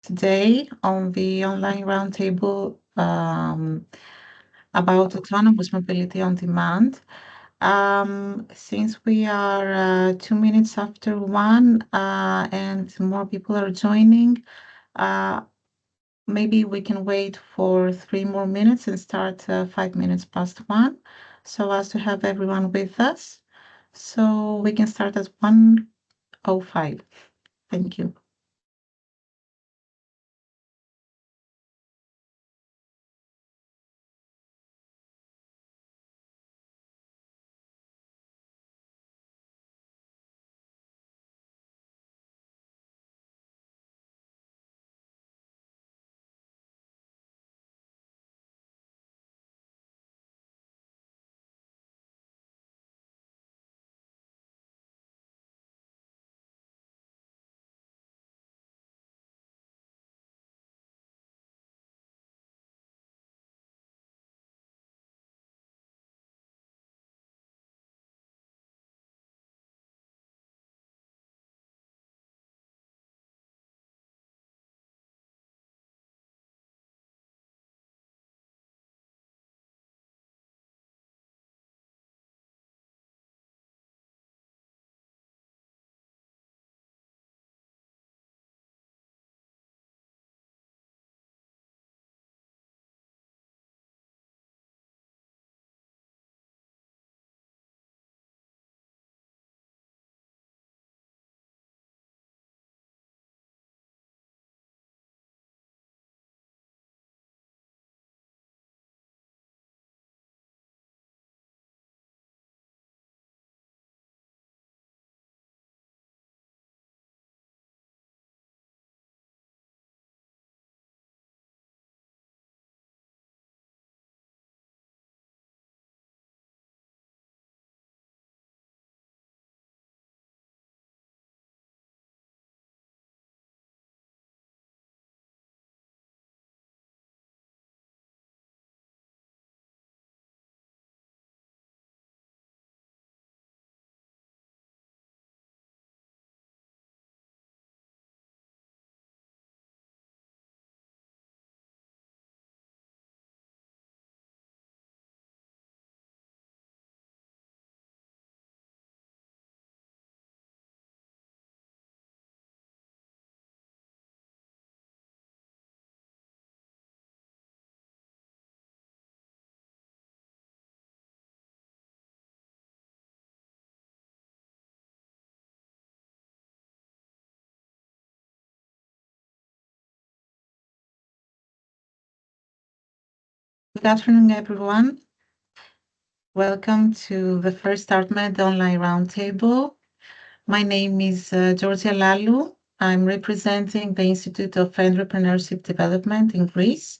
today on the online roundtable about autonomous mobility on demand. Since we are 2 minutes after 1 and more people are joining, maybe we can wait for 3 more minutes and start 5 minutes past 1 so as to have everyone with us. So we can start at 1:05. Thank you. Good afternoon, everyone. Welcome to the first ArtMED online roundtable. My name is Georgia Lalu. I'm representing the Institute of Entrepreneurship Development in Greece,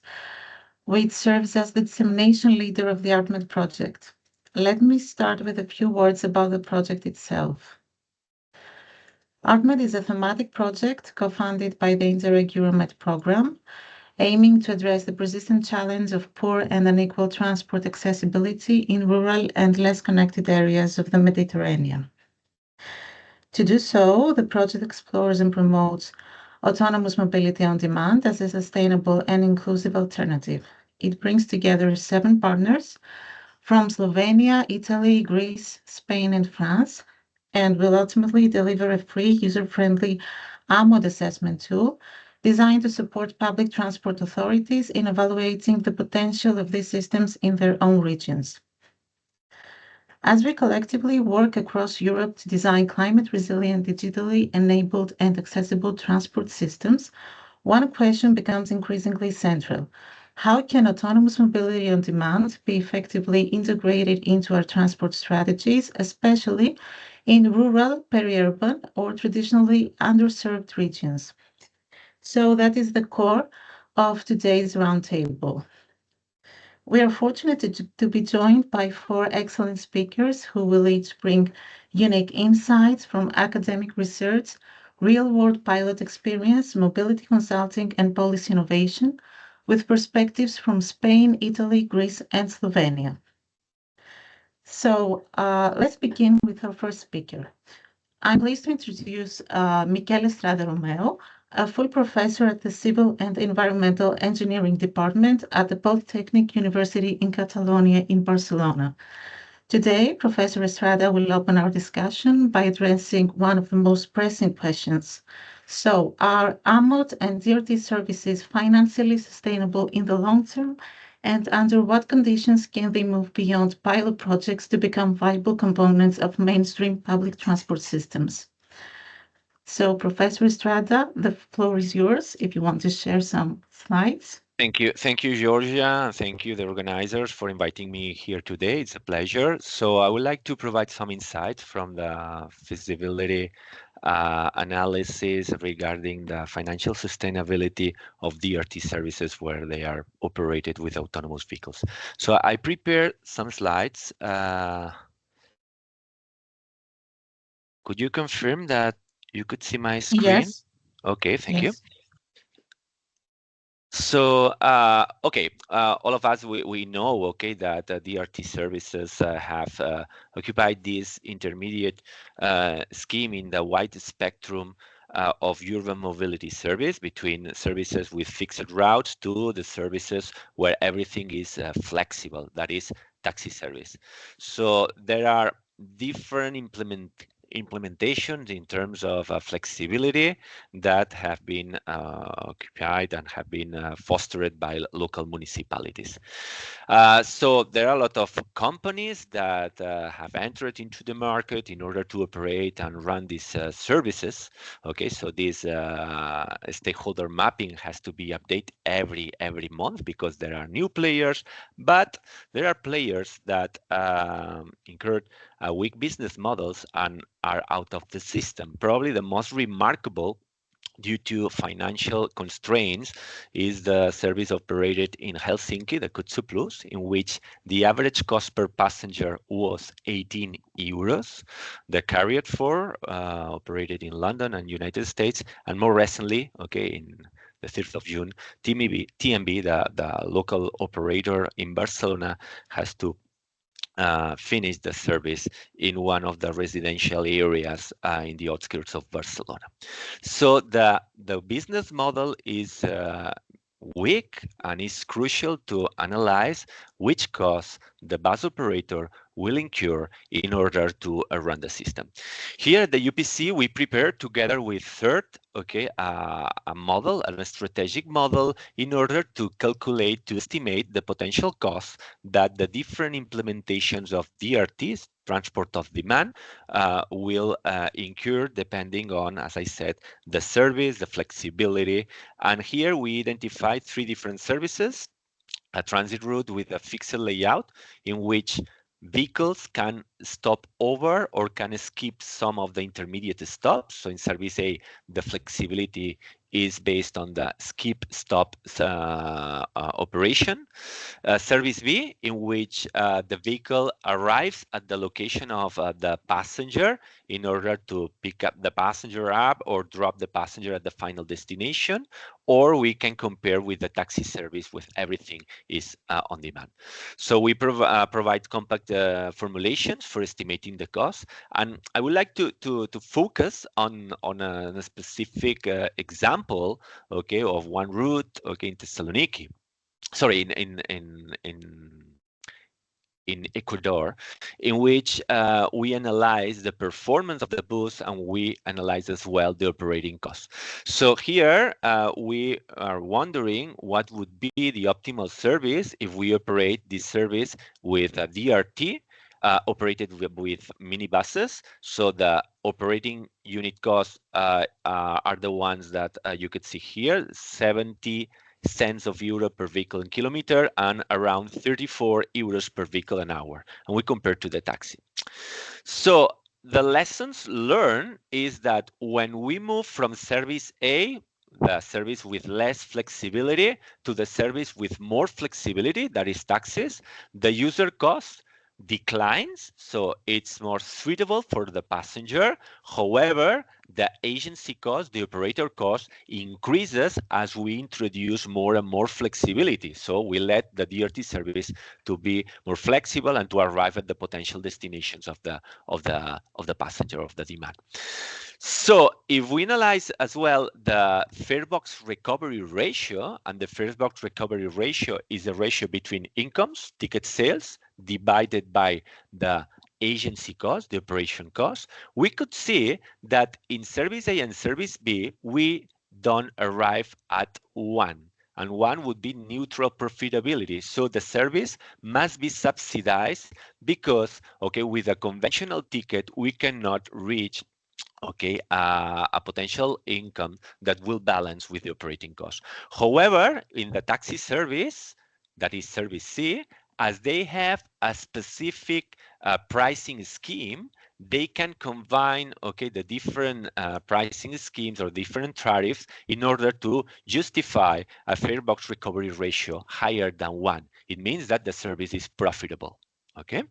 which serves as the dissemination leader of the ArtMED project. Let me start with a few words about the project itself. ArtMED is a thematic project co-funded by the Interreg Euro-MED program, aiming to address the persistent challenge of poor and unequal transport accessibility in rural and less connected areas of the Mediterranean. To do so, the project explores and promotes autonomous mobility on demand as a sustainable and inclusive alternative. It brings together 7 partners from Slovenia, Italy, Greece, Spain, and France, and will ultimately deliver a free, user-friendly AMOD assessment tool designed to support public transport authorities in evaluating the potential of these systems in their own regions. As we collectively work across Europe to design climate-resilient, digitally enabled, and accessible transport systems, one question becomes increasingly central. How can autonomous mobility on demand be effectively integrated into our transport strategies, especially in rural, peri-urban, or traditionally underserved regions? So that is the core of today's roundtable. We are fortunate to be joined by 4 excellent speakers who will each bring unique insights from academic research, real-world pilot experience, mobility consulting, and policy innovation, with perspectives from Spain, Italy, Greece, and Slovenia. So let's begin with our first speaker. I'm pleased to introduce Miquel Estrada Romeo, a full professor at the Civil and Environmental Engineering Department at the Polytechnic University in Catalonia in Barcelona. Today, Professor Estrada will open our discussion by addressing one of the most pressing questions. So, are AMOD and DRT services financially sustainable in the long term? And under what conditions can they move beyond pilot projects to become viable components of mainstream public transport systems? So, Professor Estrada, the floor is yours if you want to share some slides. Thank you, Georgia. Thank you, the organizers, for inviting me here today. It's a pleasure. So I would like to provide some insight from the feasibility analysis regarding the financial sustainability of DRT services where they are operated with autonomous vehicles. So I prepared some slides. Could you confirm that you could see my screen? Yes. Okay, thank you. Yes. So, all of us, we know, okay, that DRT services have occupied this intermediate scheme in the wide spectrum of urban mobility service between services with fixed routes to the services where everything is flexible, that is taxi service. So there are different implementations in terms of flexibility that have been occupied and have been fostered by local municipalities. So there are a lot of companies that have entered into the market in order to operate and run these services. Okay, so this stakeholder mapping has to be updated every month because there are new players, but there are players that incurred weak business models and are out of the system. Probably the most remarkable due to financial constraints is the service operated in Helsinki, the Kutsu Plus, in which the average cost per passenger was 18 euros. The Carrier 4 operated in London and United States, and more recently, okay, in the 3rd of June, TMB, the local operator in Barcelona, has to finish the service in one of the residential areas in the outskirts of Barcelona. So the business model is weak and is crucial to analyze which costs the bus operator will incur in order to run the system. Here at the UPC, we prepare together with third, okay, a model, a strategic model in order to calculate, to estimate the potential costs that the different implementations of DRTs, transport of demand, will incur depending on, as I said, the service, the flexibility. And here we identify 3 different services: a transit route with a fixed layout in which vehicles can stop over or can skip some of the intermediate stops. So in service A, the flexibility is based on the skip stop operation. Service B, in which the vehicle arrives at the location of the passenger in order to pick up the passenger up or drop the passenger at the final destination. Or we can compare with the taxi service with everything is on demand. So we provide compact formulations for estimating the cost. And I would like to focus on a specific example, okay, of one route, okay, in Thessaloniki. Sorry, in Ecuador, in which we analyze the performance of the bus and we analyze as well the operating costs. So here we are wondering what would be the optimal service if we operate this service with a DRT operated with minibuses. So the operating unit costs are the ones that you could see here, 70 cents of euro per vehicle and kilometer and around 34 euros per vehicle an hour. And we compare to the taxi. So the lessons learned is that when we move from service A, the service with less flexibility, to the service with more flexibility, that is taxis, the user cost declines, so it's more suitable for the passenger. However, the agency cost, the operator cost, increases as we introduce more and more flexibility. So we let the DRT service to be more flexible and to arrive at the potential destinations of the passenger, of the demand. So if we analyze as well the fare box recovery ratio, and the fare box recovery ratio is a ratio between incomes, ticket sales, divided by the agency cost, the operation cost, we could see that in service A and service B, we don't arrive at 1. And 1 would be neutral profitability. So the service must be subsidized because, okay, with a conventional ticket, we cannot reach, okay, a potential income that will balance with the operating cost. However, in the taxi service, that is service C, as they have a specific pricing scheme, they can combine, okay, the different pricing schemes or different tariffs in order to justify a fare box recovery ratio higher than 1. It means that the service is profitable. Okay,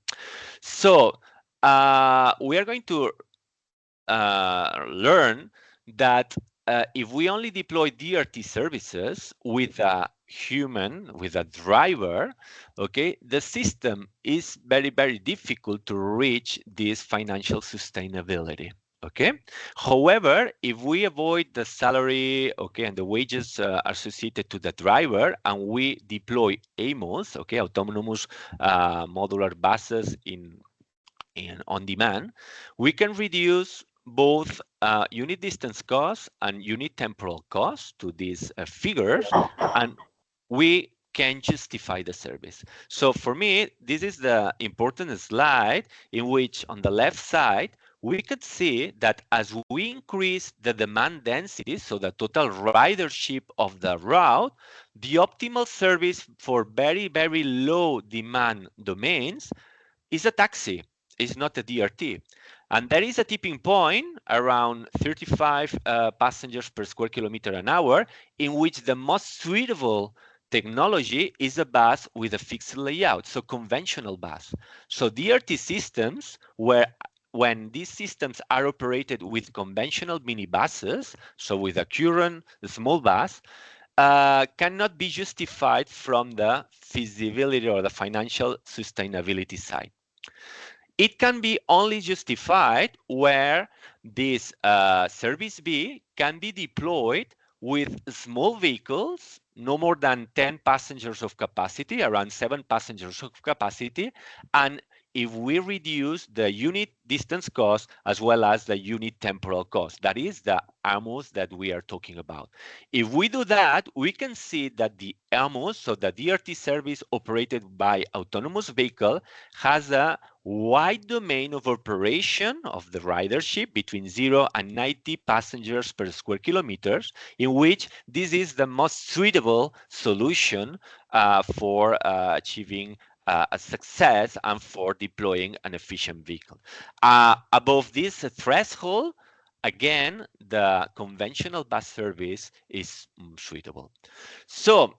so we are going to learn that if we only deploy DRT services with a human, with a driver, okay, the system is very, very difficult to reach this financial sustainability. Okay. However, if we avoid the salary, okay, and the wages associated to the driver, and we deploy AMOs, okay, autonomous modular buses on demand, we can reduce both unit distance costs and unit temporal costs to these figures, and we can justify the service. So for me, this is the important slide in which on the left side, we could see that as we increase the demand density, so the total ridership of the route, the optimal service for very, very low demand domains is a taxi. It's not a DRT. And there is a tipping point around 35 passengers per square kilometer an hour, in which the most suitable technology is a bus with a fixed layout, so conventional bus. So DRT systems, when these systems are operated with conventional minibuses, so with a current small bus, cannot be justified from the feasibility or the financial sustainability side. It can be only justified where this service B can be deployed with small vehicles, no more than 10 passengers of capacity, around 7 passengers of capacity, and if we reduce the unit distance cost as well as the unit temporal cost, that is the AMOs that we are talking about. If we do that, we can see that the AMOs, so the DRT service operated by autonomous vehicle, has a wide domain of operation of the ridership between 0 and 90 passengers per square kilometers, in which this is the most suitable solution for achieving a success and for deploying an efficient vehicle. Above this threshold, again, the conventional bus service is suitable. So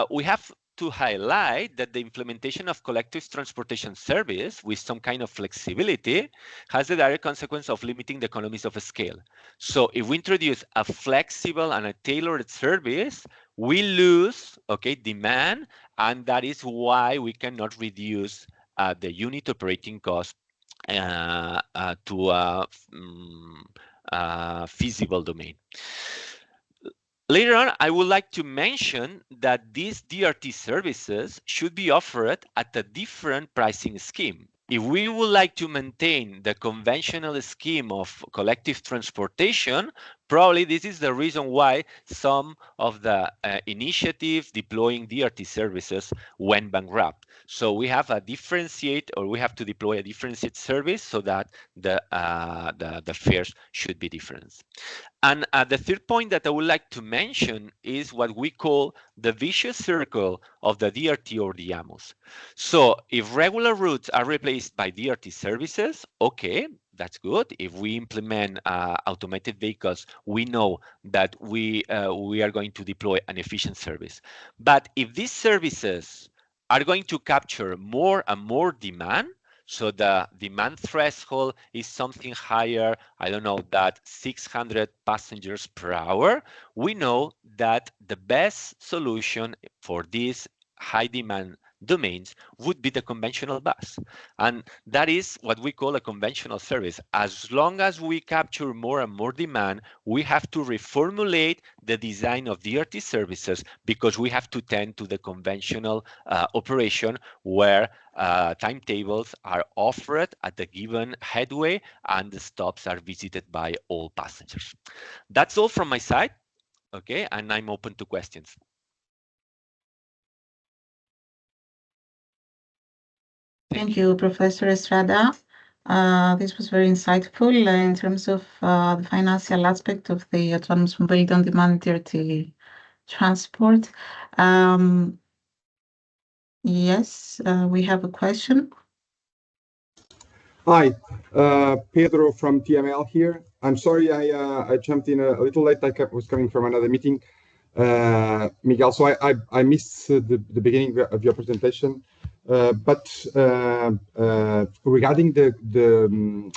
we have to highlight that the implementation of collective transportation service with some kind of flexibility has the direct consequence of limiting the economies of scale. So if we introduce a flexible and a tailored service, we lose, okay, demand, and that is why we cannot reduce the unit operating cost to a feasible domain. Later on, I would like to mention that these DRT services should be offered at a different pricing scheme. If we would like to maintain the conventional scheme of collective transportation, probably this is the reason why some of the initiatives deploying DRT services went bankrupt. So we have a differentiate, or we have to deploy a differentiate service so that the fares should be different. And the third point that I would like to mention is what we call the vicious circle of the DRT or the AMOs. So if regular routes are replaced by DRT services, okay, that's good. If we implement automated vehicles, we know that we are going to deploy an efficient service. But if these services are going to capture more and more demand, So the demand threshold is something higher, I don't know, that 600 passengers per hour. We know that the best solution for these high demand domains would be the conventional bus. And that is what we call a conventional service. As long as we capture more and more demand, we have to reformulate the design of DRT services because we have to tend to the conventional operation where timetables are offered at the given headway and the stops are visited by all passengers. That's all from my side. Okay, and I'm open to questions. Thank you, Professor Estrada. This was very insightful in terms of the financial aspect of the autonomous mobility on demand DRT transport. Yes, we have a question. Hi, Pedro from TML here. I'm sorry I jumped in a little late. I was coming from another meeting. Miquel, so I missed the beginning of your presentation. But regarding the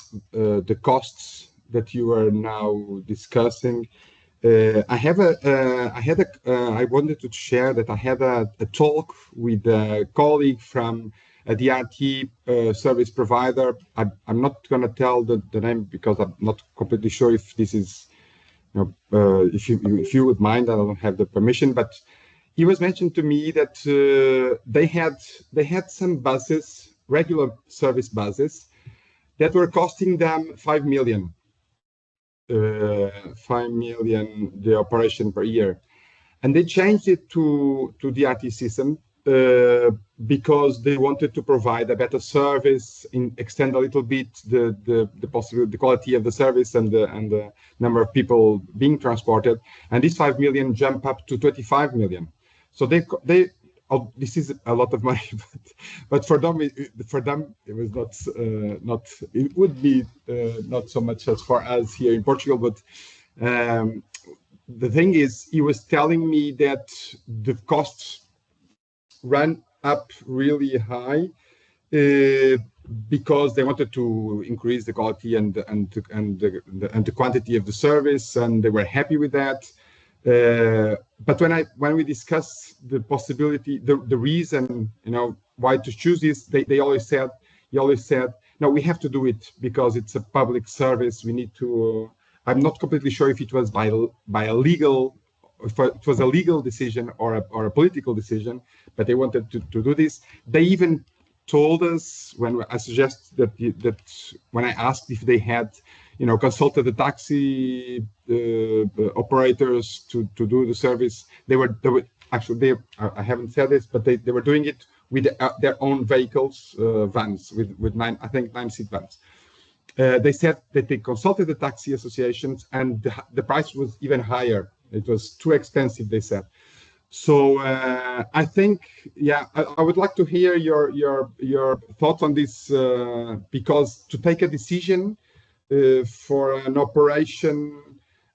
costs that you are now discussing, I wanted to share that I had a talk with a colleague from a DRT service provider. I'm not going to tell the name because I'm not completely sure if this is, if you would mind. I don't have the permission, but he was mentioned to me that they had some buses, regular service buses, that were costing them 5 million. 5 million the operation per year, and they changed it to DRT system because they wanted to provide a better service, extend a little bit the quality of the service and the number of people being transported, and this 5 million jump up to 25 million. So they this is a lot of money, but for them it was not it would be not so much as for us here in Portugal. But the thing is, he was telling me that the costs ran up really high because they wanted to increase the quality and the quantity of the service, and they were happy with that. But when we discuss the possibility, the reason, why to choose this, he always said, no, we have to do it because it's a public service. We need to. I'm not completely sure if it was by a legal, if it was a legal decision or a political decision, but they wanted to do this. They even told us when I suggest that when I asked if they had, consulted the taxi operators to do the service, they were actually, I haven't said this, but they were doing it with their own vehicles, vans with 9-seat vans. They said that they consulted the taxi associations and the price was even higher. It was too expensive, they said. So I think, I would like to hear your thoughts on this, because to take a decision for an operation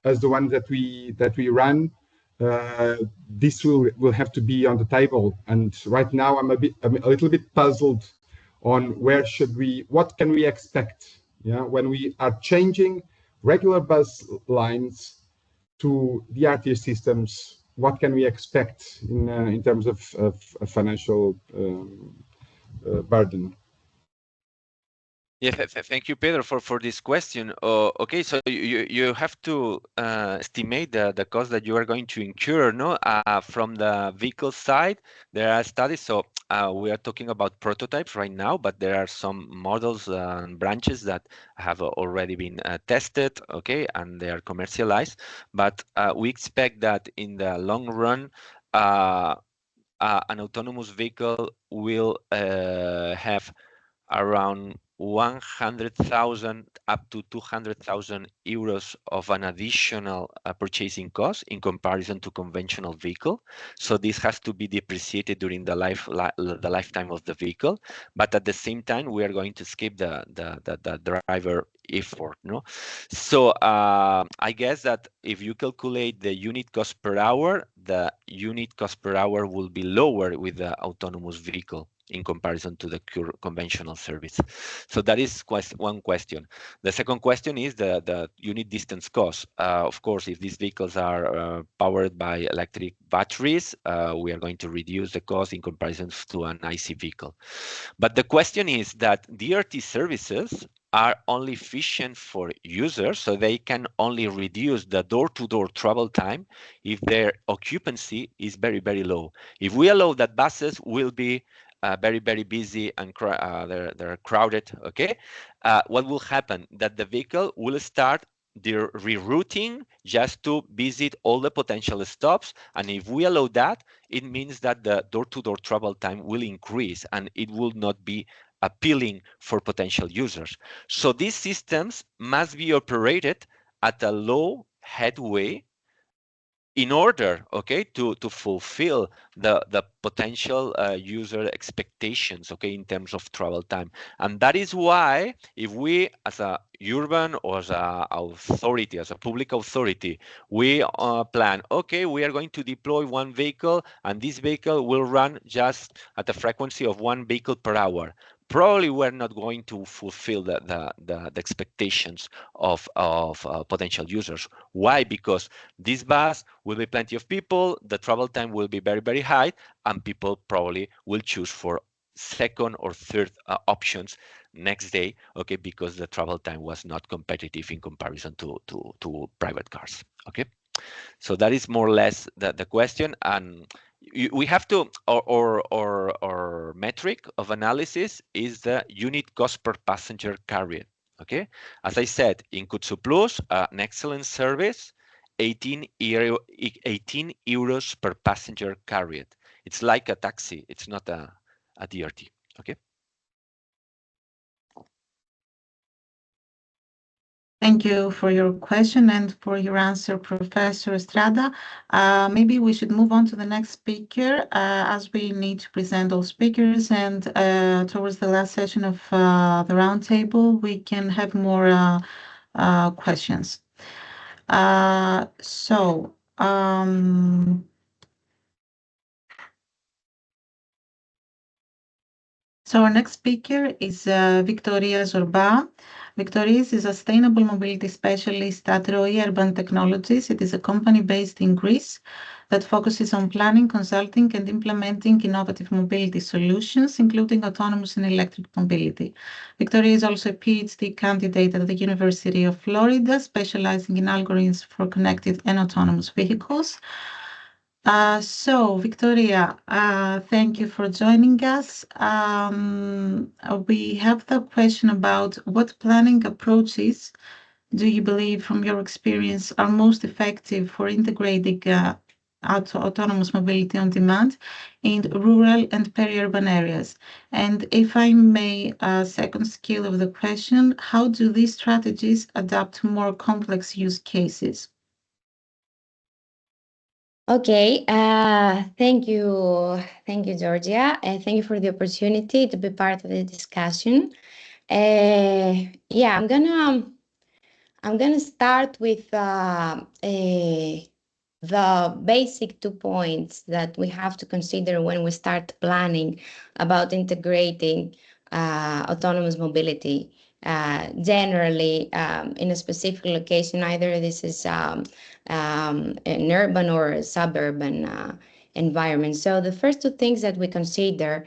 as the one that we run, this will have to be on the table. And right now I'm a little bit puzzled on what can we expect? When we are changing regular bus lines to DRT systems, what can we expect in terms of financial burden? Yeah, thank you, Pedro, for this question. Okay, so you have to estimate the cost that you are going to incur, no? From the vehicle side, there are studies. So we are talking about prototypes right now, but there are some models and branches that have already been tested, okay, and they are commercialized. But we expect that in the long run, an autonomous vehicle will have around 100,000 up to 200,000 euros of an additional purchasing cost in comparison to conventional vehicle. So this has to be depreciated during the lifetime of the vehicle. But at the same time, we are going to skip the driver effort, no? So I guess that if you calculate the unit cost per hour, the unit cost per hour will be lower with the autonomous vehicle. in comparison to the conventional service. So that is one question. The second question is the unit distance cost. Of course, if these vehicles are powered by electric batteries, we are going to reduce the cost in comparison to an IC vehicle. But the question is that DRT services are only efficient for users, so they can only reduce the door-to-door travel time if their occupancy is very, very low. If we allow that buses will be very, very busy and they're crowded, okay? What will happen? That the vehicle will start their rerouting just to visit all the potential stops. And if we allow that, it means that the door-to-door travel time will increase and it will not be appealing for potential users. So these systems must be operated at a low headway in order, okay, to fulfill the potential user expectations, okay, in terms of travel time. And that is why if we as a urban or as a authority, as a public authority, we plan, okay, we are going to deploy one vehicle and this vehicle will run just at a frequency of 1 vehicle per hour. Probably we're not going to fulfill the expectations of potential users. Why? Because this bus will be plenty of people, the travel time will be very, very high, and people probably will choose for second or third options next day, okay, because the travel time was not competitive in comparison to private cars, okay? So that is more or less the question, and we have to, our metric of analysis is the unit cost per passenger carried, okay? As I said, in Kutsu Plus, an excellent service, 18 euros per passenger carried. It's like a taxi, it's not a DRT, okay? Thank you for your question and for your answer, Professor Estrada. Maybe we should move on to the next speaker as we need to present all speakers, and towards the last session of the roundtable, we can have more questions. So our next speaker is Viktoria Zorba. Viktoria is a sustainable mobility specialist at Rhoé Urban Technologies. It is a company based in Greece that focuses on planning, consulting, and implementing innovative mobility solutions, including autonomous and electric mobility. Viktoria is also a PhD candidate at the University of Florida, specializing in algorithms for connected and autonomous vehicles. So, Viktoria, thank you for joining us. We have the question about what planning approaches do you believe, from your experience, are most effective for integrating autonomous mobility on demand in rural and peri-urban areas? And if I may, second skill of the question, how do these strategies adapt to more complex use cases? Okay, thank you, Georgia, and thank you for the opportunity to be part of the discussion. Yeah, I'm gonna start with the basic 2 points that we have to consider when we start planning about integrating autonomous mobility. Generally, in a specific location, either this is an urban or a suburban environment. So the first 2 things that we consider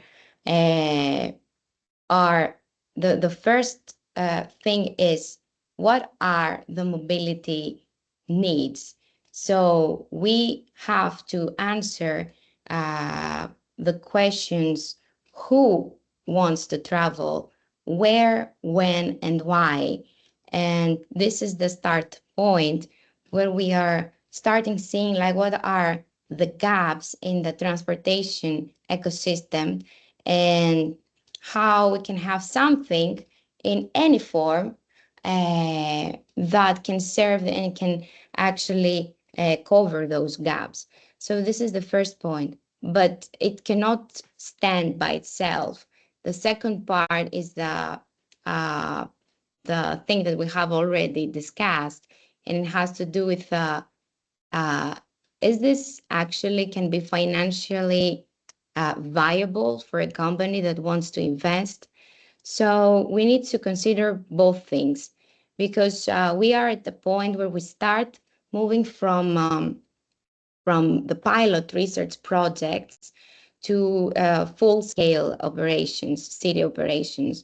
are the first thing is, what are the mobility needs? So we have to answer the questions: who wants to travel, where, when, and why. And this is the start point where we are starting seeing like what are the gaps in the transportation ecosystem and how we can have something in any form that can serve and can actually cover those gaps. So this is the first point, but it cannot stand by itself. The second part is the thing that we have already discussed, and it has to do with is this actually can be financially viable for a company that wants to invest. So we need to consider both things, because we are at the point where we start moving from the pilot research projects to full-scale operations, city operations.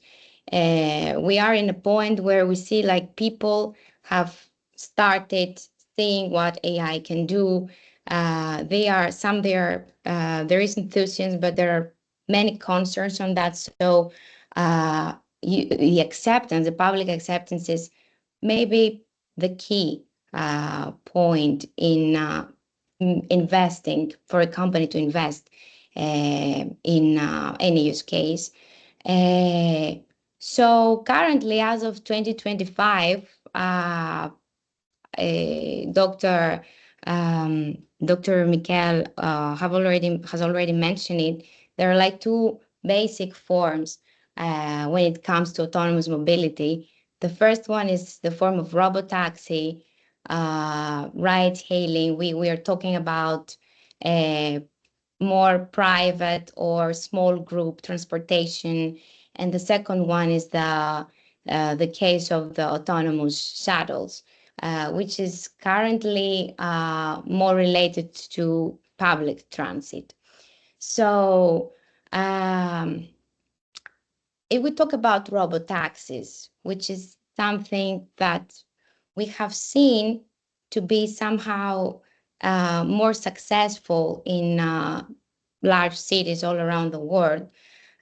We are in a point where we see like people have started seeing what AI can do. There is enthusiasm, but there are many concerns on that. So the acceptance, the public acceptance, is maybe the key point in investing, for a company to invest in any use case. So currently, as of 2025, Dr. Miquel has already mentioned it. There are like two basic forms when it comes to autonomous mobility. The first one is the form of robotaxi, ride hailing. We are talking about more private or small group transportation, and the second one is the case of the autonomous shuttles, which is currently more related to public transit. So if we talk about robotaxis, which is something that we have seen to be somehow more successful in large cities all around the world,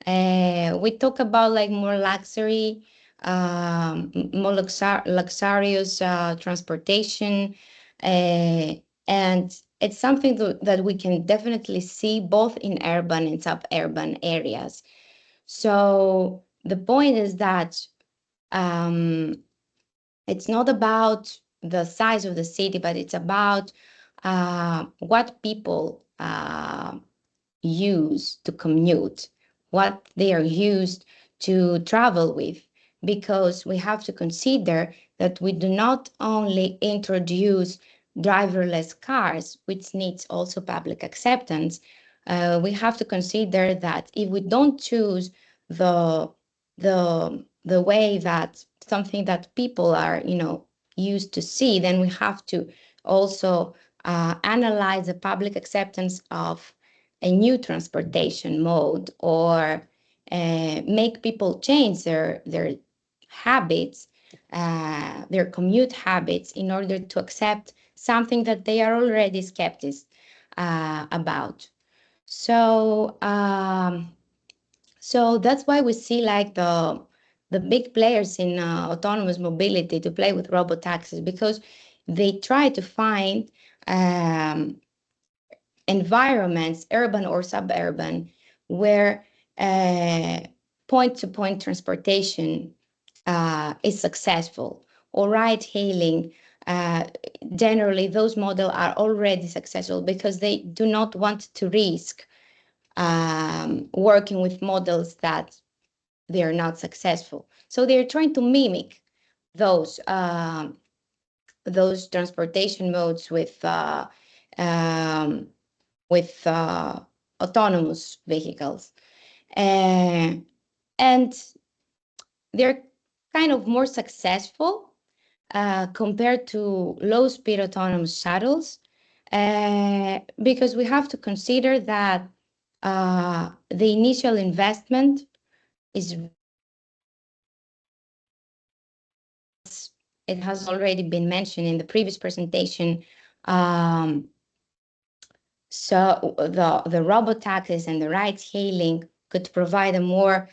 we talk about like more luxury, more luxurious transportation, and it's something that we can definitely see both in urban and suburban areas. So the point is that it's not about the size of the city, but it's about what people use to commute, what they are used to travel with, because we have to consider that we do not only introduce driverless cars, which needs also public acceptance. We have to consider that if we don't choose the way that something that people are, used to see, then we have to also analyze the public acceptance of a new transportation mode, or make people change their habits, their commute habits, in order to accept something that they are already skeptic about. So so that's why we see like the big players in autonomous mobility to play with robotaxis, because they try to find environments, urban or suburban, where point-to-point transportation is successful, or ride-hailing. Generally, those models are already successful because they do not want to risk working with models that they are not successful. So they're trying to mimic those transportation modes with autonomous vehicles, and they're kind of more successful compared to low-speed autonomous shuttles, because we have to consider that the initial investment is, it has already been mentioned in the previous presentation. So the robotaxis and the ride-hailing could provide a more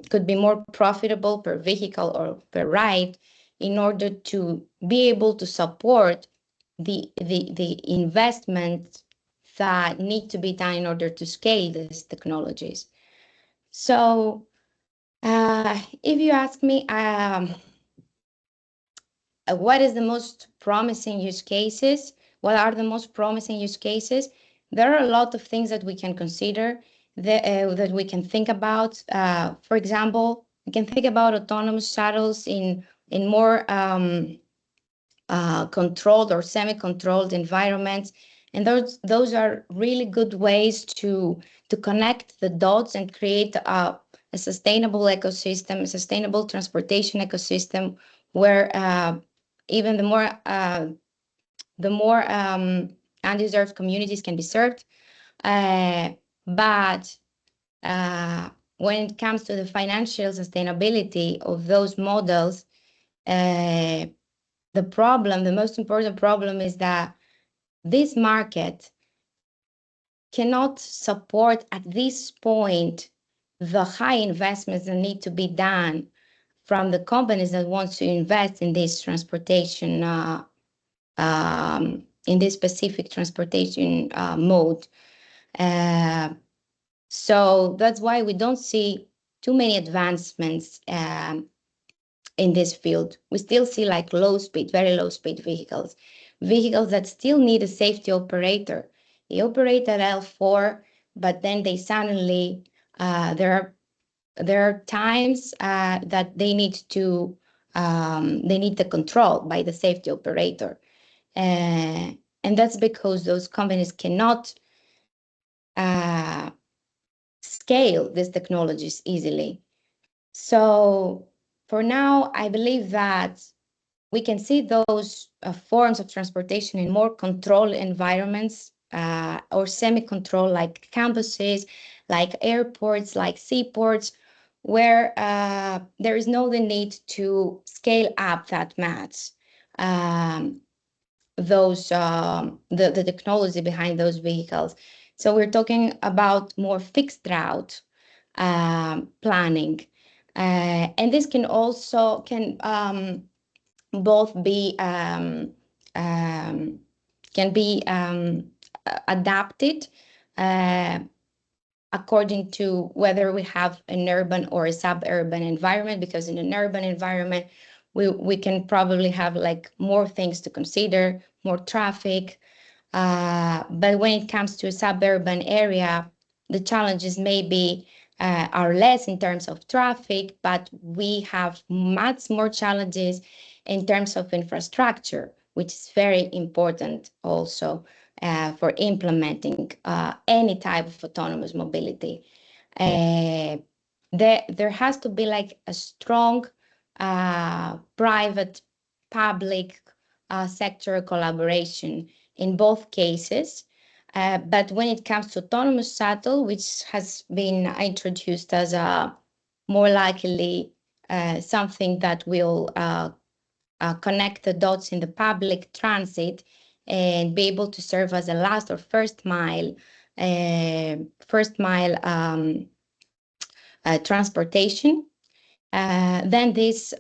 could be more profitable per vehicle or per ride, in order to be able to support the investments that need to be done in order to scale these technologies. So if you ask me, what is the most promising use cases? What are the most promising use cases? There are a lot of things that we can consider, that we can think about. For example, we can think about autonomous shuttles in more controlled or semi-controlled environments, And those are really good ways to connect the dots and create a sustainable ecosystem, a sustainable transportation ecosystem, where even the more undeserved communities can be served. But when it comes to the financial sustainability of those models, the most important problem is that this market cannot support at this point the high investments that need to be done from the companies that want to invest in this transportation, in this specific transportation mode. So that's why we don't see too many advancements in this field. We still see like very low speed vehicles that still need a safety operator. They operate at L4, but then they suddenly, there are times that they need the control by the safety operator. And that's because those companies cannot scale these technologies easily. So for now, I believe that we can see those forms of transportation in more controlled environments or semi-controlled, like campuses, like airports, like seaports, where there is no need to scale up that much the technology behind those vehicles. So we're talking about more fixed route planning, and this can also both be adapted according to whether we have an urban or a suburban environment, because in an urban environment we can probably have like more things to consider, more traffic, but when it comes to a suburban area, the challenges maybe are less in terms of traffic, but we have much more challenges in terms of infrastructure, which is very important also for implementing any type of autonomous mobility. There has to be like a strong private public sector collaboration in both cases. But when it comes to autonomous shuttle, which has been introduced as a more likely something that will connect the dots in the public transit and be able to serve as a last or first mile transportation, then this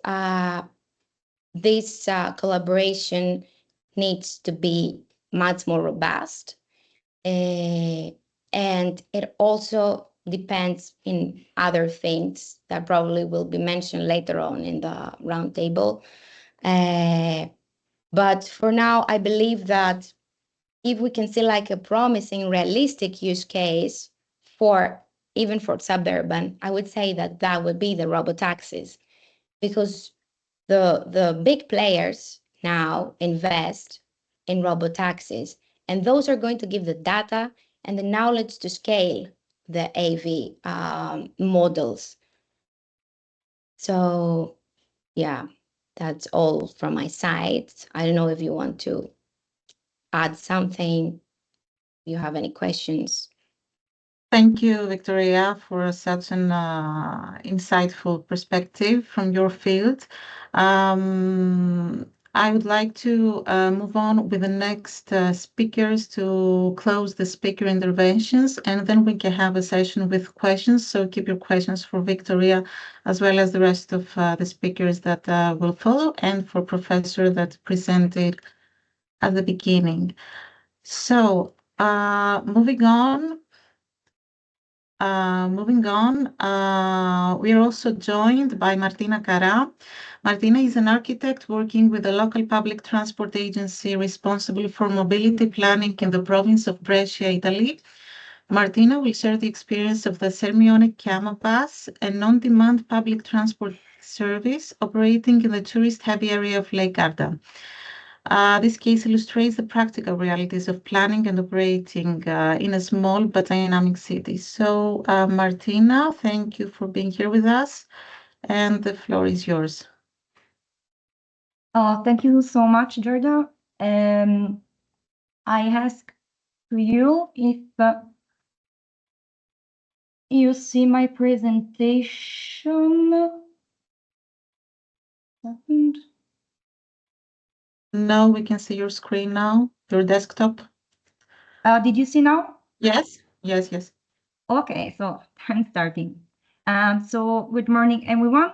collaboration needs to be much more robust, and it also depends in other things that probably will be mentioned later on in the roundtable. But for now, I believe that if we can see like a promising, realistic use case even for suburban, I would say that would be the robotaxis, because the big players now invest in robotaxis, and those are going to give the data and the knowledge to scale the AV models. So yeah, that's all from my side. I don't know if you want to add something, if you have any questions. Thank you, Viktoria, for such an insightful perspective from your field. I would like to move on with the next speakers to close the speaker interventions, and then we can have a session with questions. So keep your questions for Viktoria, as well as the rest of the speakers that will follow, and for Professor that presented at the beginning. So moving on, we are also joined by Martina Carra. Martina is an architect working with the local public transport agency responsible for mobility planning in the province of Brescia, Italy. Martina will share the experience of the Sirmione Camo Bus, a non-demand public transport service operating in the tourist-heavy area of Lake Garda. This case illustrates the practical realities of planning and operating in a small but dynamic city. So, Martina, thank you for being here with us, and the floor is yours. Thank you so much, Jordan. I ask to you if you see my presentation. Second. No, we can see your screen now, your desktop. Did you see now? Yes, yes, yes. Okay, so I'm starting. So good morning, everyone.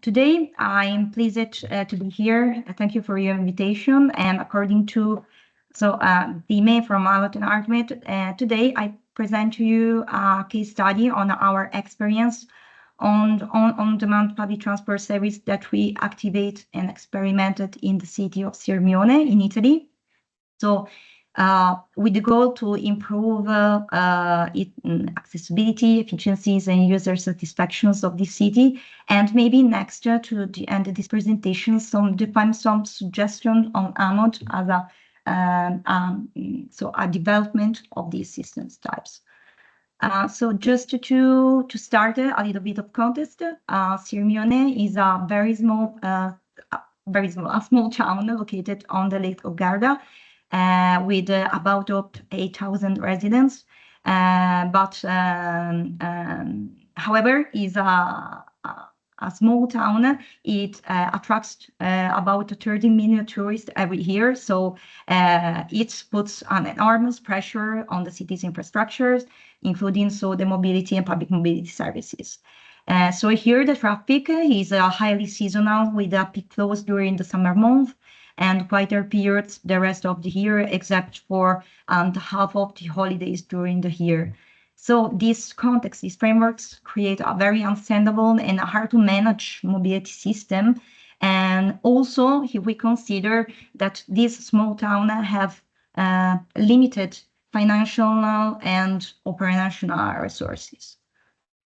Today I'm pleased to be here. Thank you for your invitation. And according to the email from ArtMED, today I present to you a case study on our experience on demand public transport service that we activate and experimented in the city of Sirmione in Italy. So with the goal to improve accessibility, efficiencies, and user satisfactions of the city. And maybe next to the end of this presentation, define some suggestions on AMOD as a development of these systems types. So just to start a little bit of context, Sirmione is a very small, a small town located on the Lake of Garda, with about 8,000 residents. However, is a small town. It attracts about 30 million tourists every year. So it puts an enormous pressure on the city's infrastructures, including the mobility and public mobility services. So here the traffic is highly seasonal, with a peak flows during the summer month and quieter periods the rest of the year, except for half of the holidays during the year. So this context, these frameworks create a very understandable and hard to manage mobility system. And also, if we consider that this small town have limited financial and operational resources.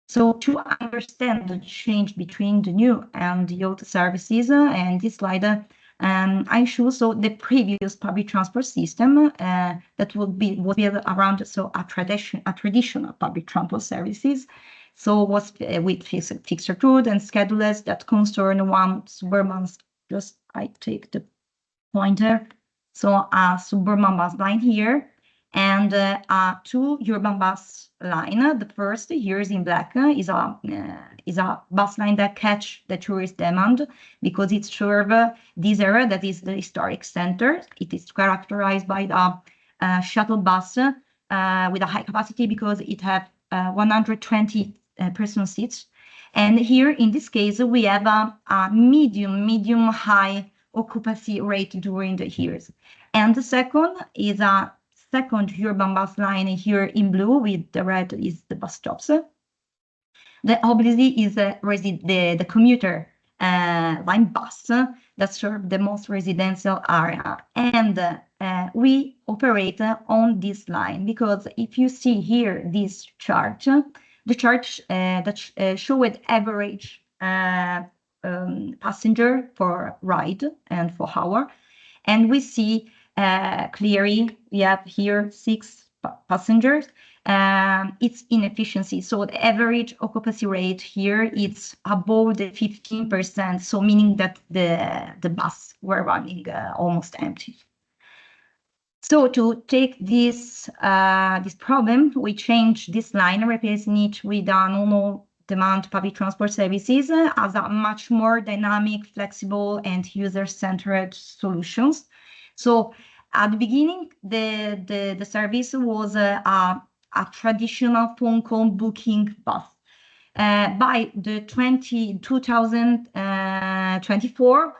So to understand the change between the new and the old services, and this slide, I show the previous public transport system that was built around a traditional public transport services. So was with fixed route and schedules that concern one suburban. Just I take the pointer. So a suburban bus line here, and two urban bus line. The first here is in black is a bus line that catch the tourist demand because it serves this area that is the historic center. It is characterized by the shuttle bus with a high capacity because it has 120 person seats. And here in this case we have a medium high occupancy rate during the years. And the second is a second urban bus line here in blue, with the red is the bus stops. The obviously is the commuter line bus that serve the most residential area. And we operate on this line because if you see here this chart, the chart that showed average passenger for ride and for hour. And we see clearly we have here 6 passengers. It's inefficiency. So the average occupancy rate here is above the 15%. So meaning that the bus were running almost empty. So to take this problem, we change this line, replacing it with a normal demand public transport services as a much more dynamic, flexible, and user-centered solutions. So at the beginning, the service was a traditional phone call booking bus. By the 2024,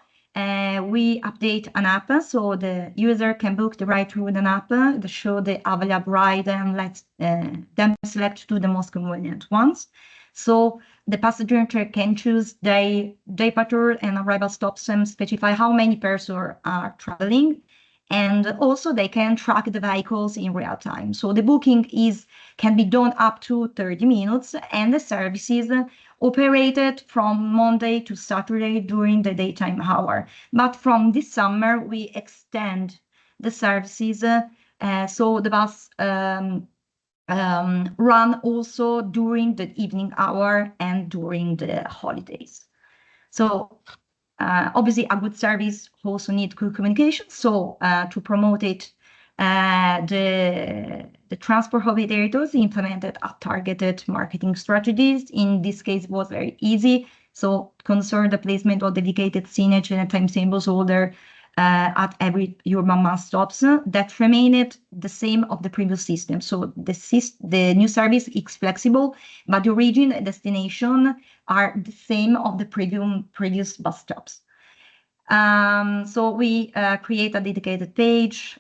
we update an app, so the user can book the ride through an app that show the available ride and let them select to the most convenient ones. So the passenger can choose day departure and arrival stops and specify how many persons are traveling. And also they can track the vehicles in real time. So the booking can be done up to 30 minutes, and the services operated from Monday to Saturday during the daytime hour. But from this summer, we extend the services, so the bus run also during the evening hour and during the holidays. So obviously a good service also needs good communication. So to promote it, the transport operators implemented a targeted marketing strategies. In this case, it was very easy. So concern the placement of dedicated signage and timetables holder at every urban mass stops that remained the same of the previous system. So the new service is flexible, but the origin and destination are the same of the previous bus stops. So we create a dedicated page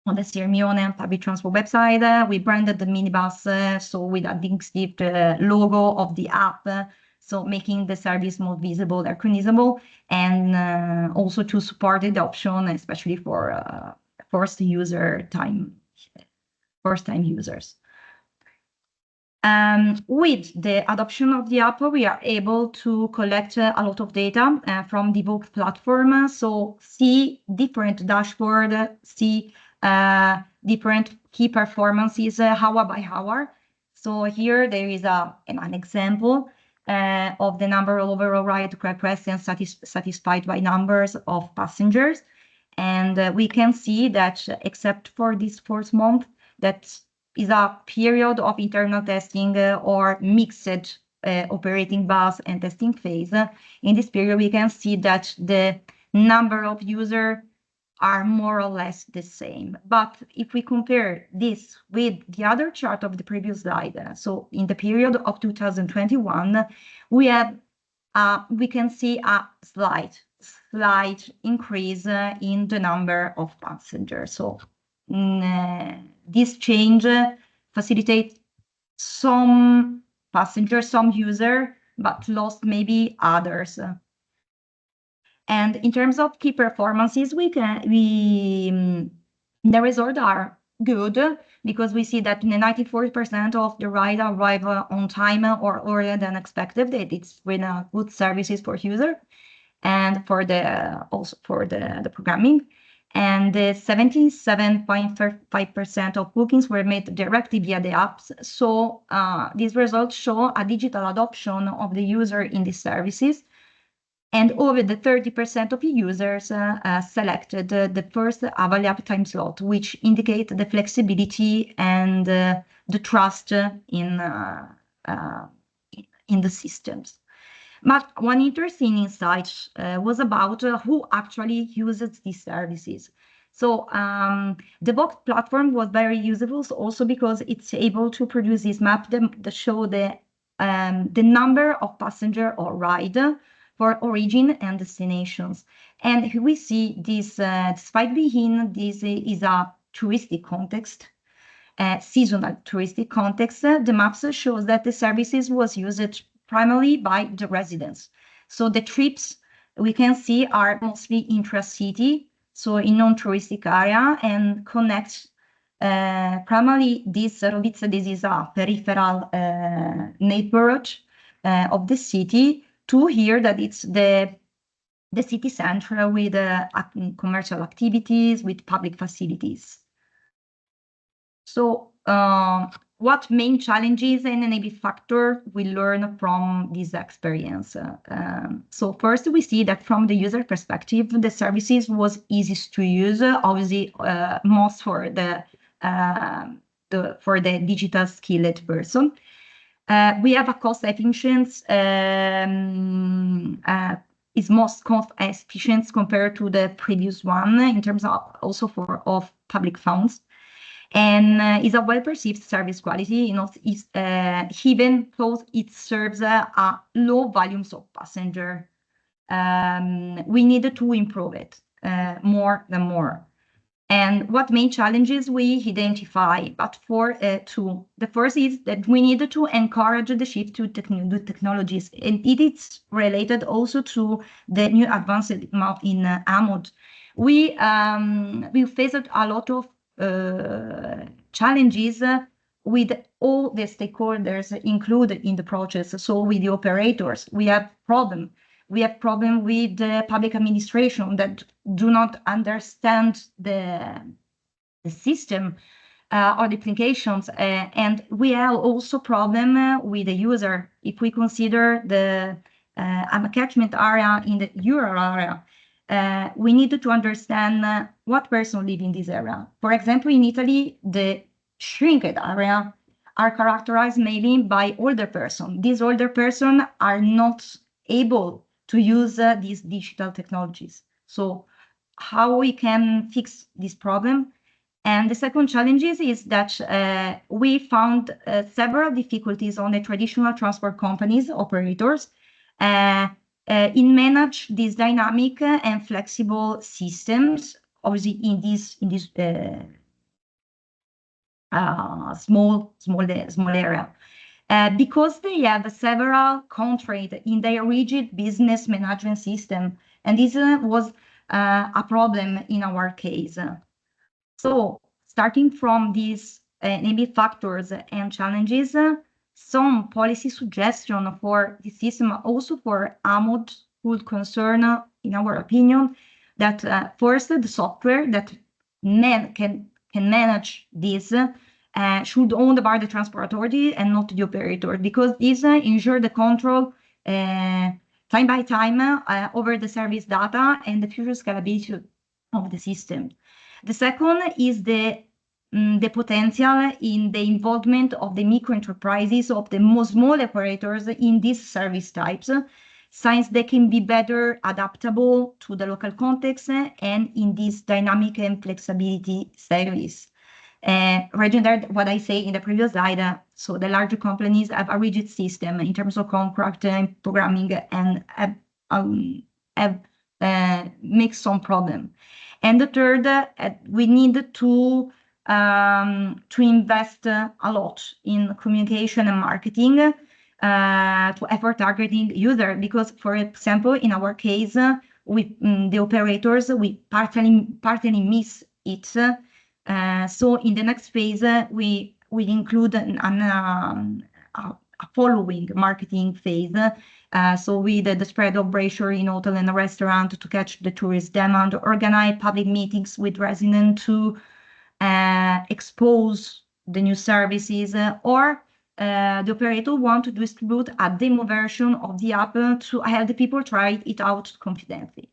on the Sirmione public transport website. We branded the minibus, so with a distinctive logo of the app, so making the service more visible, recognizable, and also to support the adoption, especially for first-time users. With the adoption of the app, we are able to collect a lot of data from the Vogue platform. So see different dashboard, see different key performances hour by hour. So here there is an example of the number of overall ride requests and satisfied by numbers of passengers. And we can see that except for this first month, that is a period of internal testing or mixed operating bus and testing phase. In this period, we can see that the number of users are more or less the same. But if we compare this with the other chart of the previous slide, so in the period of 2021, we can see a slight increase in the number of passengers. So this change facilitates some passengers, some users, but lost maybe others. And in terms of key performances, the results are good because we see that 94% of the rides arrive on time or earlier than expected. It's really good services for users and for also for the programming. And 77.5% of bookings were made directly via the apps. So these results show a digital adoption of the user in these services. And over the 30% of users selected the first available time slot, which indicate the flexibility and the trust in the systems. But one interesting insight was about who actually uses these services. So the Vogue platform was very useful also because it's able to produce this map that show the number of passenger or ride for origin and destinations. And we see this, despite being this is a touristic context, seasonal touristic context, the maps shows that the services was used primarily by the residents. So the trips we can see are mostly intra-city, so in non-touristic area, and connect primarily this is a peripheral neighborhood of the city to here that it's the city center with commercial activities, with public facilities. So what main challenges and enabling factor we learn from this experience? So first we see that from the user perspective, the services was easy to use, obviously most for the digital skilled person. We have a cost efficient, is most cost efficient compared to the previous one in terms of also of public funds. And is a well-perceived service quality, even though it serves a low volumes of passenger. We needed to improve it more and more. And what main challenges we identify, but for two. The first is that we needed to encourage the shift to new technologies, and it is related also to the new advances in AMOD. We faced a lot of challenges with all the stakeholders included in the process. So with the operators, we have problem. We have problem with the public administration that do not understand the system or the implications. And we have also problem with the user. If we consider the catchment area in the euro area, we need to understand what person live in this area. For example, in Italy, the shrinked area are characterized mainly by older person. These older person are not able to use these digital technologies. So how we can fix this problem? And the second challenge is that we found several difficulties on the traditional transport companies, operators, in manage these dynamic and flexible systems, obviously in this small area, because they have several constraints in their rigid business management system, and this was a problem in our case. So starting from these maybe factors and challenges, some policy suggestion for the system, also for AMOD, would concern, in our opinion, that first the software that can manage this should owned by the transport authority and not the operator, because this ensure the control time by time over the service data and the future scalability of the system. The second is the potential in the involvement of the micro enterprises, of the small operators in these service types, since they can be better adaptable to the local context and in this dynamic and flexibility service. Regarding what I say in the previous slide, so the larger companies have a rigid system in terms of contract and programming and have make some problem. And the third, we need to invest a lot in communication and marketing to effort targeting user, because, for example, in our case, with the operators, we partly miss it. So in the next phase, we will include a following marketing phase. So with the spread of brochure in hotel and restaurant to catch the tourist demand, organize public meetings with residents to expose the new services, or the operator want to distribute a demo version of the app to have the people try it out confidently.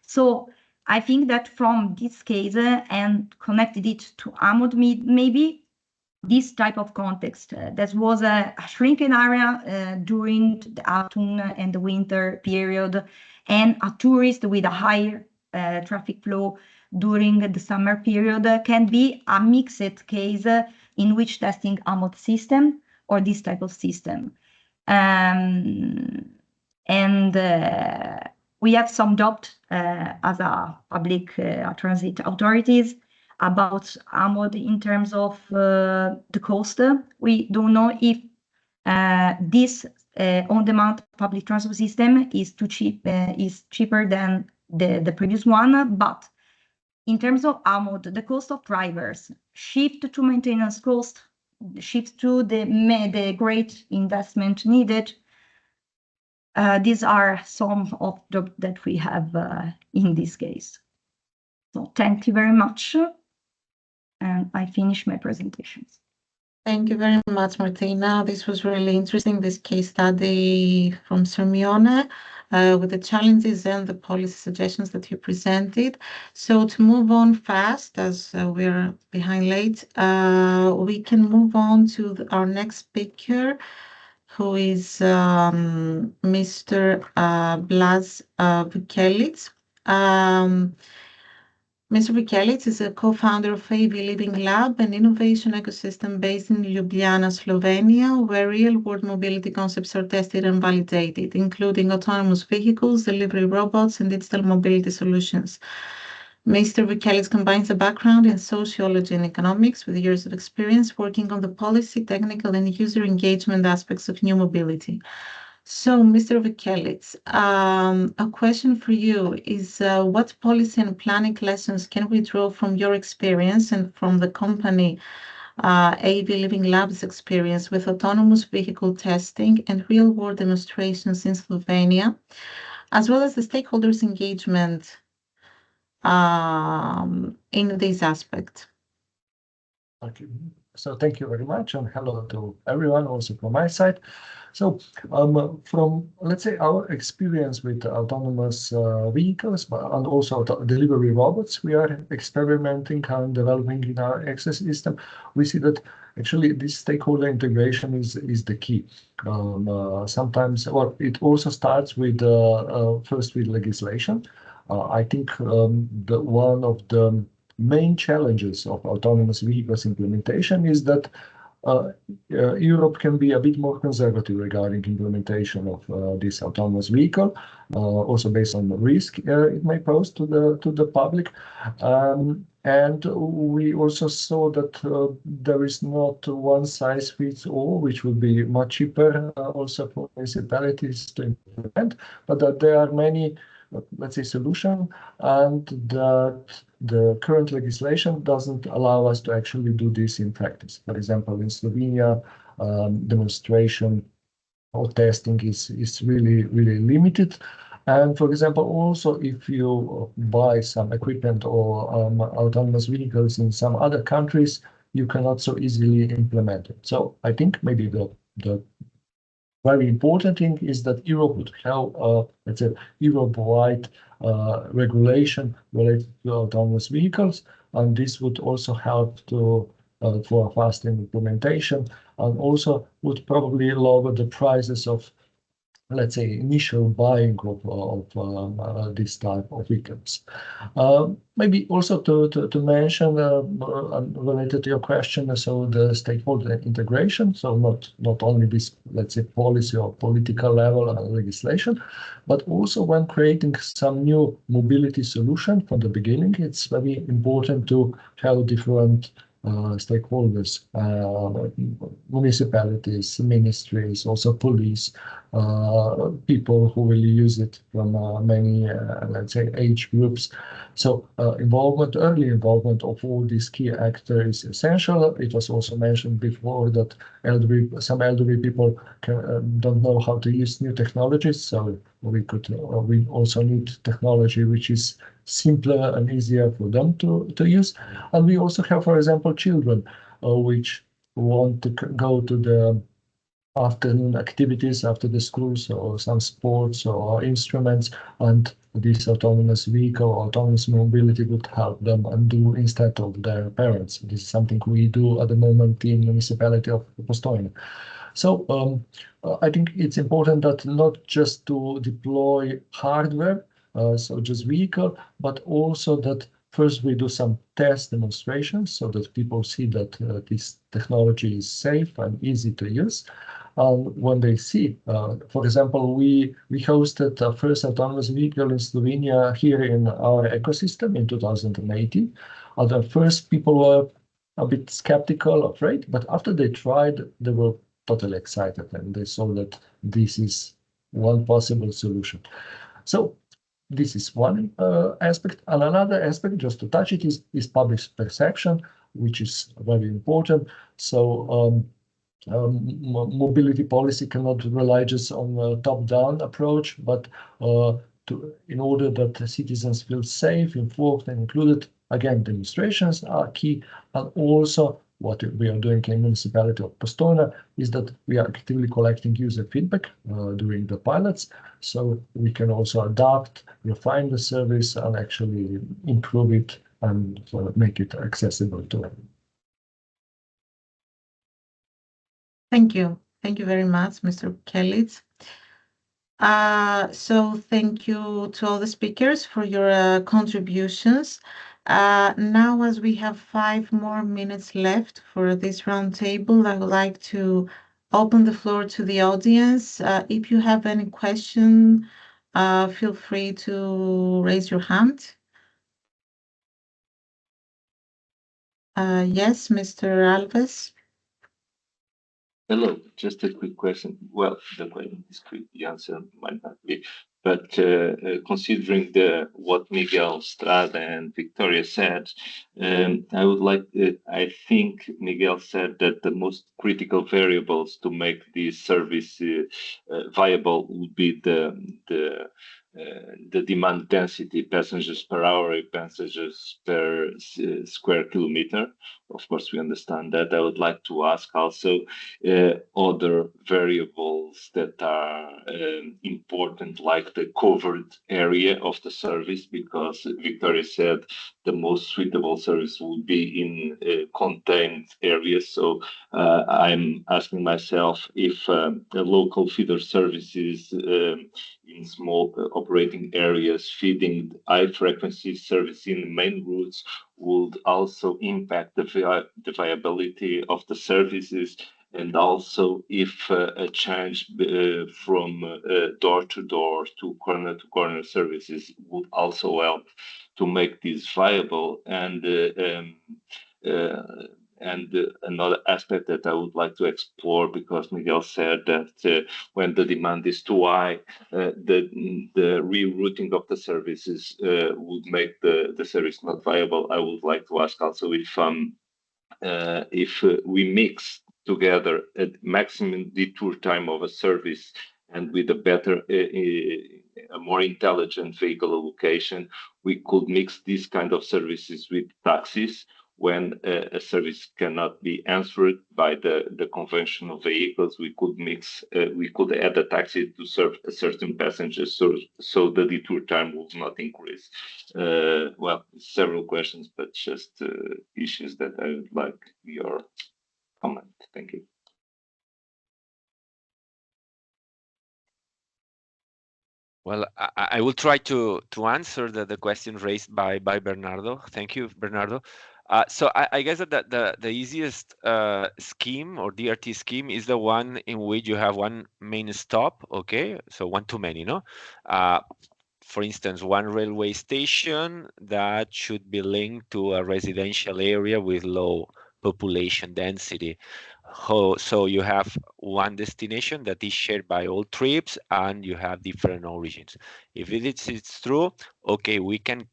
So I think that from this case and connected it to AMOD, maybe this type of context, that was a shrinking area during the autumn and the winter period, and a tourist with a higher traffic flow during the summer period, can be a mixed case in which testing AMOD system or this type of system. We have some doubt as a public transit authorities about AMOD in terms of the cost. We don't know if this on-demand public transport system is too cheap, is cheaper than the previous one. But in terms of AMOD, the cost of drivers, shift to maintenance cost, shift to the great investment needed. These are some of the that we have in this case. So thank you very much. And I finish my presentations. Thank you very much, Martina. This was really interesting, this case study from Sirmione, with the challenges and the policy suggestions that you presented. So to move on fast, as we're behind late, we can move on to our next speaker, who is Mr. Blaž Vukelić. Mr. Vukelić is a co-founder of AV Living Lab, an innovation ecosystem based in Ljubljana, Slovenia, where real-world mobility concepts are tested and validated, including autonomous vehicles, delivery robots, and digital mobility solutions. Mr. Vukelić combines a background in sociology and economics with years of experience working on the policy, technical, and user engagement aspects of new mobility. So, Mr. Vukelić, a question for you is, what policy and planning lessons can we draw from your experience and from the company AV Living Labs experience with autonomous vehicle testing and real-world demonstrations in Slovenia, as well as the stakeholders' engagement in this aspect. Okay. So thank you very much, and hello to everyone also from my side. So from, let's say, our experience with autonomous vehicles and also delivery robots we are experimenting and developing in our ecosystem, we see that actually this stakeholder integration is the key. Sometimes, well, it also starts with first with legislation. I think one of the main challenges of autonomous vehicles implementation is that Europe can be a bit more conservative regarding implementation of this autonomous vehicle, also based on the risk it may pose to the public. And we also saw that there is not one size fits all, which would be much cheaper also for municipalities to implement, but that there are many, let's say, solutions, and that the current legislation doesn't allow us to actually do this in practice. For example, in Slovenia, demonstration or testing is really limited. And for example, also if you buy some equipment or autonomous vehicles in some other countries, you cannot so easily implement it. So I think maybe the very important thing is that Europe would have, let's say, Europe-wide regulation related to autonomous vehicles, and this would also help to for faster implementation, and also would probably lower the prices of, let's say, initial buying of this type of vehicles. Maybe also to mention, related to your question, so the stakeholder integration, so not only this, let's say, policy or political level and legislation, but also when creating some new mobility solution from the beginning, it's very important to have different stakeholders, municipalities, ministries, also police, people who will use it from many, let's say, age groups. So early involvement of all these key actors is essential. It was also mentioned before that some elderly people don't know how to use new technologies, so we also need technology which is simpler and easier for them to use. And we also have, for example, children which want to go to the afternoon activities after the schools, or some sports or instruments, and this autonomous vehicle, autonomous mobility would help them and do instead of their parents. This is something we do at the moment in the municipality of Postojna. So I think it's important that not just to deploy hardware, so just vehicle, but also that first we do some test demonstrations so that people see that this technology is safe and easy to use. When they see, for example, we hosted the first autonomous vehicle in Slovenia here in our ecosystem in 2018. The first people were a bit skeptical, afraid, but after they tried, they were totally excited, and they saw that this is one possible solution. So this is one aspect, and another aspect, just to touch it, is public perception, which is very important. So mobility policy cannot rely just on a top-down approach, but in order that the citizens feel safe, informed, and included, again, demonstrations are key, and also what we are doing in the municipality of Postojna is that we are actively collecting user feedback during the pilots, so we can also adapt, refine the service, and actually improve it and make it accessible to everyone. Thank you. Thank you very much, Mr. Vukelić. So thank you to all the speakers for your contributions. Now, as we have 5 more minutes left for this roundtable, I would like to open the floor to the audience. If you have any question, feel free to raise your hand. Yes, Mr. Alves. Hello, just a quick question. Well, the question is quick, the answer might not be. But considering what Miquel, Estrada, and Viktoria said, I would like. I think Miquel said that the most critical variables to make this service viable would be the demand density, passengers per hour, passengers per square kilometer. Of course, we understand that. I would like to ask also other variables that are important, like the covered area of the service, because Viktoria said the most suitable service would be in contained areas. So I'm asking myself if the local feeder services in small operating areas feeding high frequency service in the main routes would also impact the viability of the services, and also if a change from door to corner services would also help to make this viable. And another aspect that I would like to explore, because Miquel said that when the demand is too high, the rerouting of the services would make the service not viable. I would like to ask also if we mix together a maximum detour time of a service and with a better, a more intelligent vehicle allocation, we could mix these kind of services with taxis when a service cannot be answered by the conventional vehicles. We could add a taxi to serve a certain passenger, so the detour time will not increase. Well, several questions, but just issues that I would like your comment. Thank you. Well, I will try to answer the question raised by Bernardo. Thank you, Bernardo. So I guess that the easiest scheme or DRT scheme is the one in which you have one main stop, okay? So one too many, no? For instance, one railway station that should be linked to a residential area with low population density. So you have one destination that is shared by all trips, and you have different origins. If it's true, okay, you can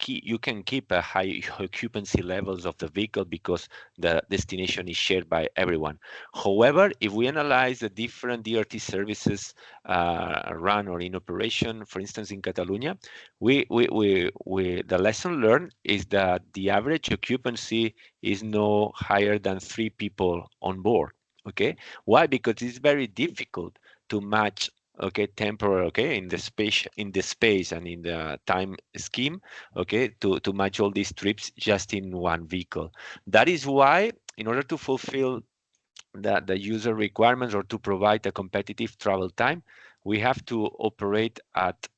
keep a high occupancy levels of the vehicle because the destination is shared by everyone. However, if we analyze the different DRT services run or in operation, for instance, in Catalonia, the lesson learned is that the average occupancy is no higher than 3 people on board. Okay, why? Because it's very difficult to match, okay, temporary, okay, in the space and in the time scheme, okay, to match all these trips just in one vehicle. That is why, in order to fulfill the user requirements or to provide a competitive travel time, we have to operate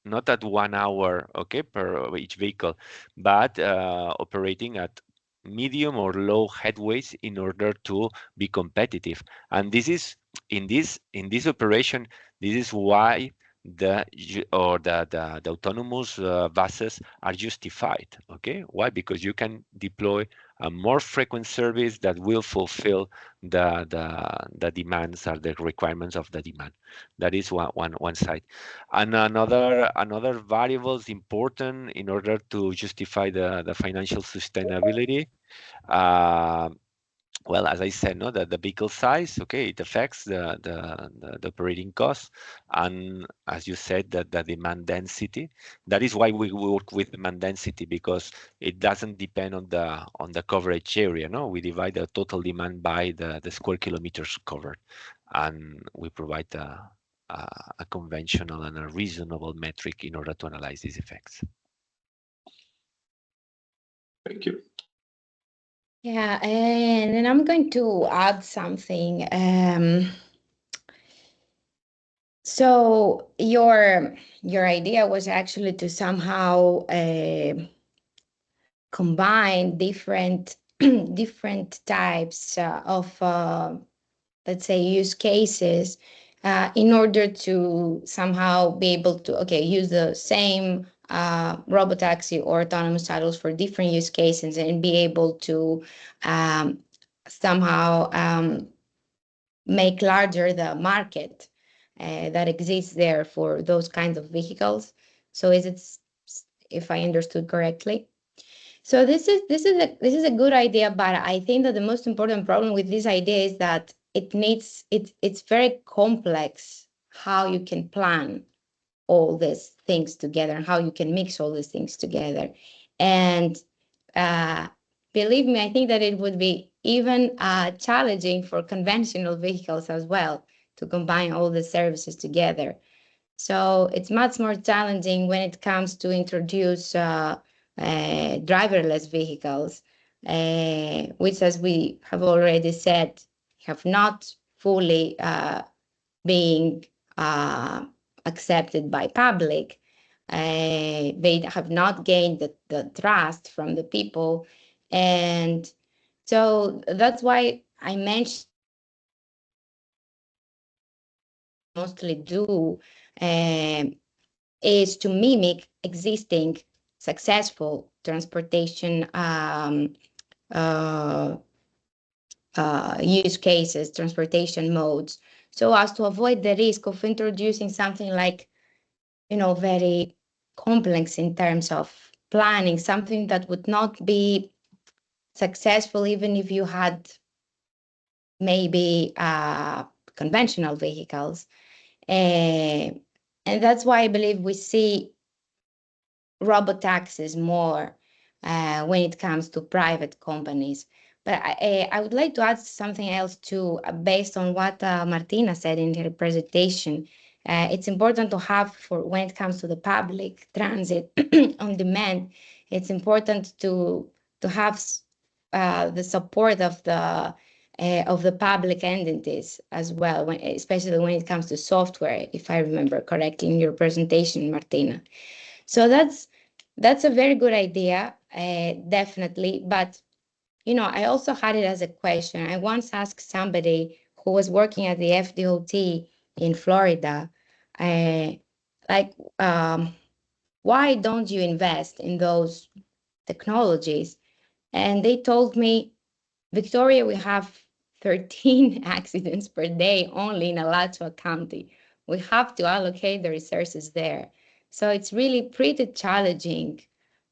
not at 1 hour, okay, per each vehicle, but operating at medium or low headways in order to be competitive. And this is in this operation, this is why the autonomous buses are justified. Okay, why? Because you can deploy a more frequent service that will fulfill the demands or the requirements of the demand. That is one side. And another variable is important in order to justify the financial sustainability. Well, as I said, no, the vehicle size, okay, it affects the operating costs, and as you said, the demand density. That is why we work with demand density, because it doesn't depend on the coverage area. No, we divide the total demand by the square kilometers covered, and we provide a conventional and a reasonable metric in order to analyze these effects. Thank you. Yeah, and then I'm going to add something. So your idea was actually to somehow combine different types of let's say use cases in order to somehow be able to use the same robotaxi or autonomous shuttles for different use cases and be able to somehow make larger the market that exists there for those kinds of vehicles. So if I understood correctly? So this is a good idea, but I think that the most important problem with this idea is that it's very complex how you can plan all these things together and how you can mix all these things together. And believe me, I think that it would be even challenging for conventional vehicles as well to combine all the services together. So it's much more challenging when it comes to introduce driverless vehicles, which, as we have already said, have not fully being accepted by public. They have not gained the trust from the people. And so that's why I mentioned mostly do is to mimic existing successful transportation use cases, transportation modes, so as to avoid the risk of introducing something like, very complex in terms of planning, something that would not be successful even if you had maybe conventional vehicles. And that's why I believe we see robotaxis more when it comes to private companies. But I would like to add something else too, based on what Martina said in her presentation. It's important to have, for when it comes to the public transit on demand, it's important to have the support of the public entities as well, especially when it comes to software, if I remember correctly in your presentation, Martina. So that's a very good idea, definitely. But, I also had it as a question. I once asked somebody who was working at the FDOT in Florida, why don't you invest in those technologies? And they told me, Victoria, we have 13 accidents per day only in Alachua County. We have to allocate the resources there. So it's really pretty challenging.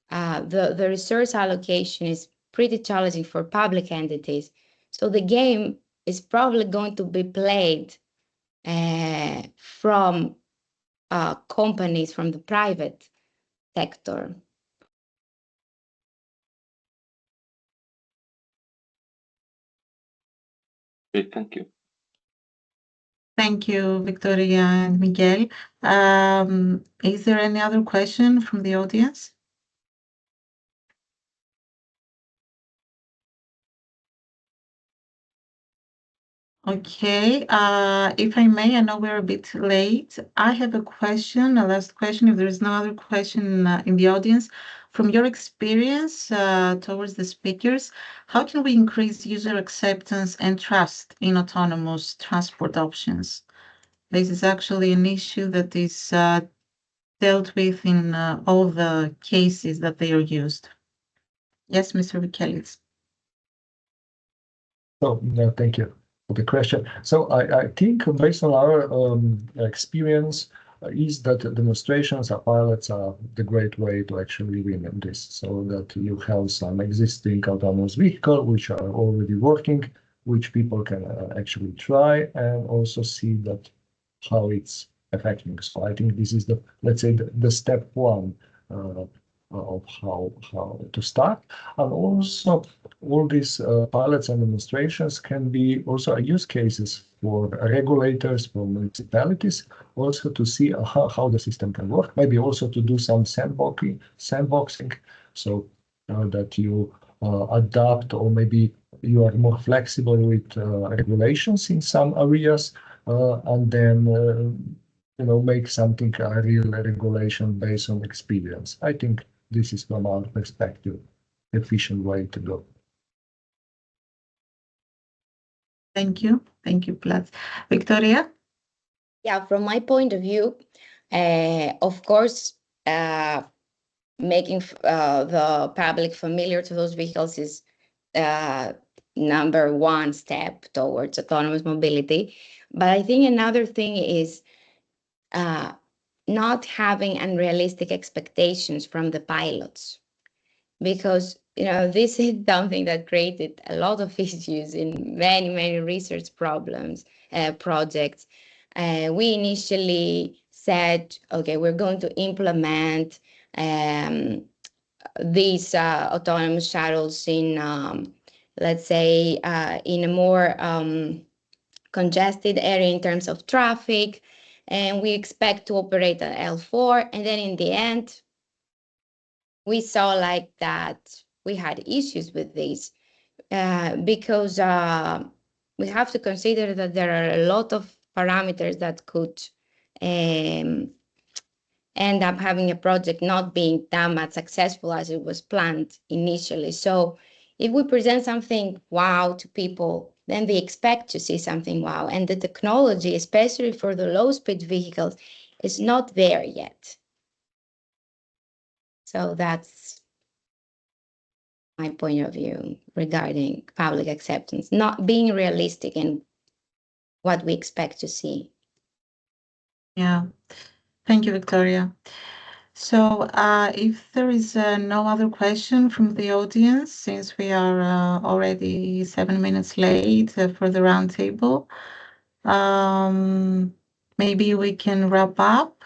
The resource allocation is pretty challenging for public entities. So the game is probably going to be played from companies from the private sector. Okay, thank you. Thank you, Viktoria and Miquel. Is there any other question from the audience? Okay, if I may, I know we're a bit late. I have a question, a last question, if there is no other question in the audience. From your experience towards the speakers, how can we increase user acceptance and trust in autonomous transport options? This is actually an issue that is dealt with in all the cases that they are used. Yes, Mr. Vukelić. So, thank you for the question. So I think based on our experience is that demonstrations or pilots are the great way to actually win in this. So that you have some existing autonomous vehicle which are already working, which people can actually try and also see that how it's affecting. So I think this is the, let's say, the step one of how to start. And also all these pilots and demonstrations can be also use cases for regulators, for municipalities, also to see how the system can work, maybe also to do some sandboxing, so that you adapt, or maybe you are more flexible with regulations in some areas, and then make something a real regulation based on experience. I think this is, from our perspective, efficient way to go. Thank you, Blaž. Viktoria? Yeah, from my point of view, of course, making the public familiar to those vehicles is number one step towards autonomous mobility. But I think another thing is not having unrealistic expectations from the pilots, because this is something that created a lot of issues in many research projects. We initially said, okay, we're going to implement these autonomous shuttles in, let's say, in a more congested area in terms of traffic, and we expect to operate at L4. And then in the end, we saw like that we had issues with this because we have to consider that there are a lot of parameters that could end up having a project not being that much successful as it was planned initially. So if we present something wow to people, then they expect to see something wow. And the technology, especially for the low-speed vehicles, is not there yet. So that's my point of view regarding public acceptance, not being realistic in what we expect to see. Yeah, thank you, Viktoria. So if there is no other question from the audience, since we are already 7 minutes late for the roundtable, maybe we can wrap up.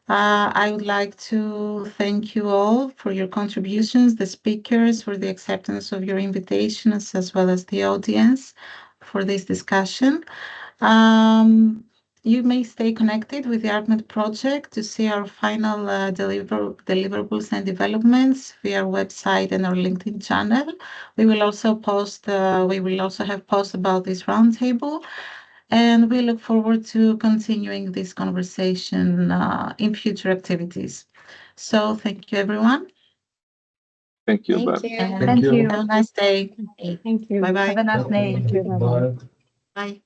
I would like to thank you all for your contributions, the speakers for the acceptance of your invitations, as well as the audience for this discussion. You may stay connected with the ArtMED project to see our final deliverables and developments via our website and our LinkedIn channel. We will also have posts about this roundtable, and we look forward to continuing this conversation in future activities. So thank you, everyone. Thank you. Thank Bye. you. Thank you. Have a nice day. Thank you. Bye-bye. Have a nice day. Bye. Bye.